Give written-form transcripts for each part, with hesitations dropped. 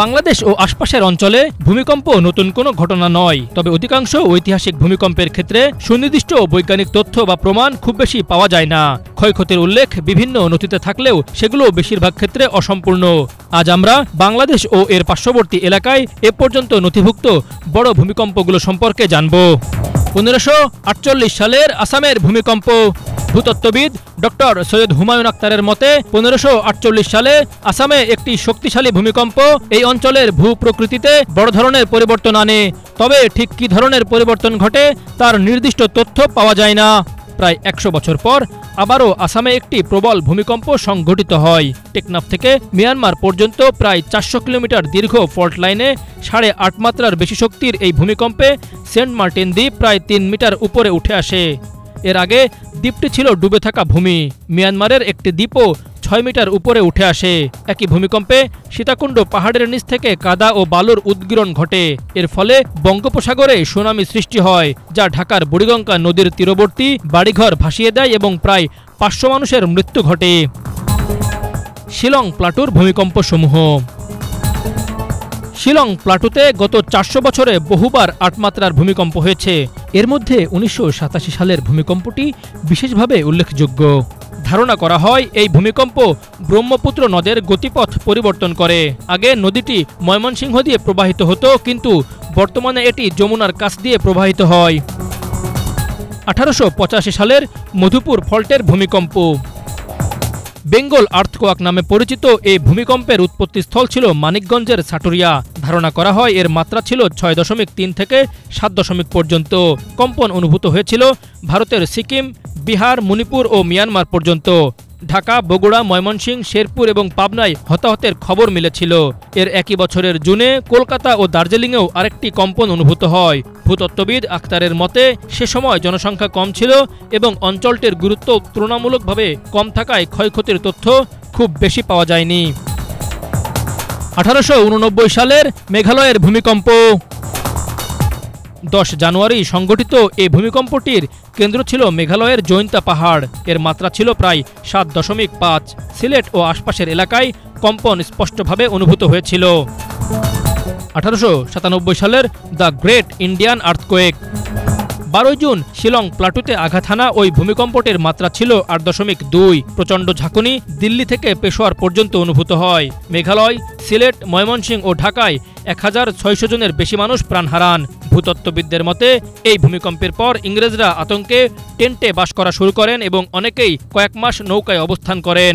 বাংলাদেশ ও আশপাশের অঞ্চলে ভূমিকম্প নতুন কোনো ঘটনা নয়, তবে অধিকাংশ ঐতিহাসিক ভূমিকম্পের ক্ষেত্রে সুনির্দিষ্ট বৈজ্ঞানিক তথ্য বা প্রমাণ খুব বেশি পাওয়া যায় না। ক্ষয়ক্ষতির উল্লেখ বিভিন্ন নথিতে থাকলেও সেগুলো বেশিরভাগ ক্ষেত্রে অসম্পূর্ণ। আজ আমরা বাংলাদেশ ও এর পার্শ্ববর্তী এলাকায় এ পর্যন্ত নথিভুক্ত বড় ভূমিকম্পগুলো সম্পর্কে জানব। 1548 সালের আসামের ভূমিকম্প। ভূতত্ত্ববিদ ডক্টর সৈয়দ হুমায়ুন আখতারের মতে 1548 সালে আসামে একটি শক্তিশালী ভূমিকম্প এই অঞ্চলের ভূপ্রকৃতিতে বড় ধরনের পরিবর্তন আনে, তবে ঠিক কী ধরনের পরিবর্তন ঘটে তার নির্দিষ্ট তথ্য পাওয়া যায় না। প্রায় 100 বছর পর আবারও আসামে একটি প্রবল ভূমিকম্প সংঘটিত হয়। টেকনাফ থেকে মিয়ানমার পর্যন্ত প্রায় 400 কিলোমিটার দীর্ঘ ফল্ট লাইনে 8.5 মাত্রার বেশি শক্তির এই ভূমিকম্পে সেন্ট মার্টিন দ্বীপ প্রায় 3 মিটার উপরে উঠে আসে। এর আগে দ্বীপটি ছিল ডুবে থাকা ভূমি। মিয়ানমারের একটি দ্বীপও 6 মিটার উপরে উঠে আসে। একই ভূমিকম্পে সীতাকুণ্ড পাহাড়ের নিচ থেকে কাদা ও বালুর উদ্গীরণ ঘটে। এর ফলে বঙ্গোপসাগরে সুনামি সৃষ্টি হয়, যা ঢাকার বুড়িগঙ্গা নদীর তীরবর্তী বাড়িঘর ভাসিয়ে দেয় এবং প্রায় 500 মানুষের মৃত্যু ঘটে। শিলং প্লাটুর ভূমিকম্পসমূহ। শিলং প্লাটুতে গত 400 বছরে বহুবার 8 মাত্রার ভূমিকম্প হয়েছে। এর মধ্যে 1987 সালের ভূমিকম্পটি বিশেষভাবে উল্লেখযোগ্য। ধারণা করা হয় এই ভূমিকম্প ব্রহ্মপুত্র নদের গতিপথ পরিবর্তন করে। আগে নদীটি ময়মনসিংহ দিয়ে প্রবাহিত হতো, কিন্তু বর্তমানে এটি যমুনার কাছ দিয়ে প্রবাহিত হয়। 1885 সালের মধুপুর ফল্টের ভূমিকম্প। বেঙ্গল আর্থকোয়াক নামে পরিচিত এই ভূমিকম্পের উৎপত্তিস্থল ছিল মানিকগঞ্জের সাটুরিয়া। ধারণা করা হয় এর মাত্রা ছিল 6.3 থেকে 7 পর্যন্ত। কম্পন অনুভূত হয়েছিল ভারতের সিকিম, বিহার, মণিপুর ও মিয়ানমার পর্যন্ত। ঢাকা, বগুড়া, ময়মনসিংহ, শেরপুর এবং পাবনায় হতাহতের খবর মিলেছিল। এর একই বছরের জুনে কলকাতা ও দার্জিলিংয়েও আরেকটি কম্পন অনুভূত হয়। ভূতত্ত্ববিদ আখতারের মতে সে সময় জনসংখ্যা কম ছিল এবং অঞ্চলটির গুরুত্ব তুলনামূলকভাবে কম থাকায় ক্ষয়ক্ষতির তথ্য খুব বেশি পাওয়া যায়নি। 1889 সালের মেঘালয়ের ভূমিকম্প। 10 জানুয়ারি সংঘটিত এই ভূমিকম্পটির কেন্দ্র ছিল মেঘালয়ের জৈন্তা পাহাড়। এর মাত্রা ছিল প্রায় 7.5। সিলেট ও আশপাশের এলাকায় কম্পন স্পষ্টভাবে অনুভূত হয়েছিল। 1897 সালের দ্য গ্রেট ইন্ডিয়ান আর্থকোয়েক। 12 জুন শিলং প্লাটুতে আঘাত হানা ওই ভূমিকম্পটির মাত্রা ছিল 8.2। প্রচণ্ড ঝাঁকুনি দিল্লি থেকে পেশোয়ার পর্যন্ত অনুভূত হয়। মেঘালয়, সিলেট, ময়মনসিংহ ও ঢাকায় 1600 জনের বেশি মানুষ প্রাণ হারান। ভূতত্ত্ববিদদের মতে এই ভূমিকম্পের পর ইংরেজরা আতঙ্কে টেন্টে বাস করা শুরু করেন এবং অনেকেই কয়েক মাস নৌকায় অবস্থান করেন।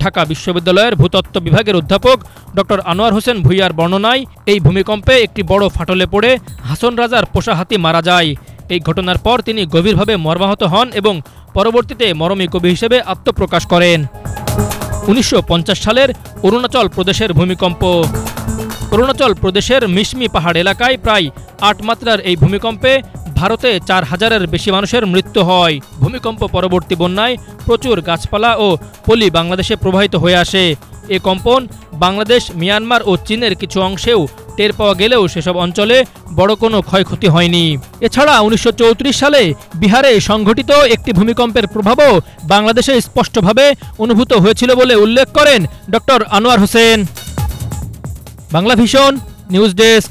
ঢাকা বিশ্ববিদ্যালয়ের ভূতত্ত্ব বিভাগের অধ্যাপক ডক্টর আনোয়ার হোসেন ভূঁইয়ার বর্ণনায় এই ভূমিকম্পে একটি বড় ফাটলে পড়ে হাসন রাজার পোষা হাতি মারা যায়। এই ঘটনার পর তিনি গভীরভাবে মর্মাহত হন এবং পরবর্তীতে মরমী কবি হিসেবে আত্মপ্রকাশ করেন। 1950 সালের অরুণাচল প্রদেশের ভূমিকম্প। অরুণাচল প্রদেশের মিশমি পাহাড় এলাকায় প্রায় 8 মাত্রার এই ভূমিকম্পে ভারতে 4000-এর বেশি মানুষের মৃত্যু হয়। ভূমিকম্প পরবর্তী বন্যায় প্রচুর গাছপালা ও পলি বাংলাদেশে প্রবাহিত হয়ে আসে। এ কম্পন বাংলাদেশ, মিয়ানমার ও চীনের কিছু অংশেও টের পাওয়া গেলেও সেসব অঞ্চলে বড় কোনো ক্ষয়ক্ষতি হয়নি। এছাড়া 1934 সালে বিহারে সংঘটিত একটি ভূমিকম্পের প্রভাবও বাংলাদেশে স্পষ্টভাবে অনুভূত হয়েছিল বলে উল্লেখ করেন doctor Anwar Hossain. Bangla vision news desk.